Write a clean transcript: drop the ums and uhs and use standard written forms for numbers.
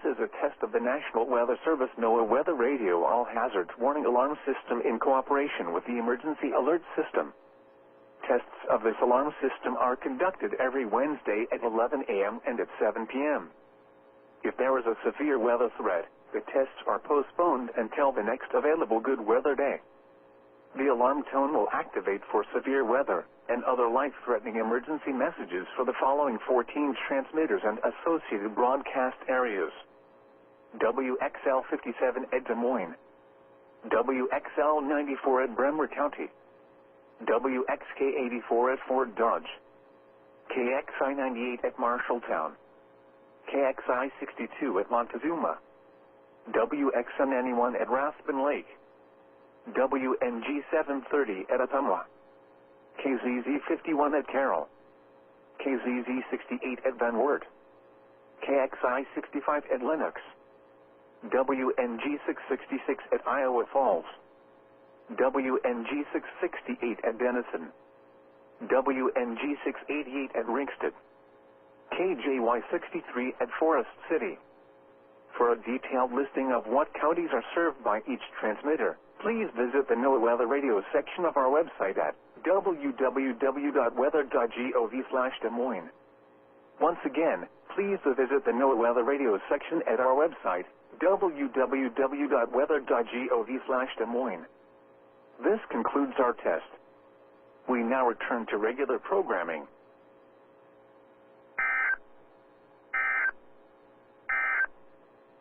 is a test of the National Weather Service NOAA Weather Radio All Hazards Warning Alarm System in cooperation with the Emergency Alert System. Tests of this alarm system are conducted every Wednesday at 11 a.m. and at 7 p.m. If there is a severe weather threat, the tests are postponed until the next available good weather day. The alarm tone will activate for severe weather and other life-threatening emergency messages for the following 14 transmitters and associated broadcast areas: WXL 57 at Des Moines, WXL 94 at Bremer County, WXK 84 at Fort Dodge, KXI 98 at Marshalltown, KXI 62 at Montezuma, WXM 91 at Rathbun Lake, WNG 730 at Ottumwa, KZZ 51 at Carroll, KZZ 68 at Van Wert, KXI 65 at Lenox, WNG 666 at Iowa Falls, WNG 668 at Denison, WNG 688 at Ringsted, KJY 63 at Forest City. For a detailed listing of what counties are served by each transmitter, please visit the NOAA Weather Radio section of our website at www.weather.gov/Des Moines. Once again, please visit the NOAA Weather Radio section at our website, www.weather.gov/Des Moines. This concludes our test. We now return to regular programming.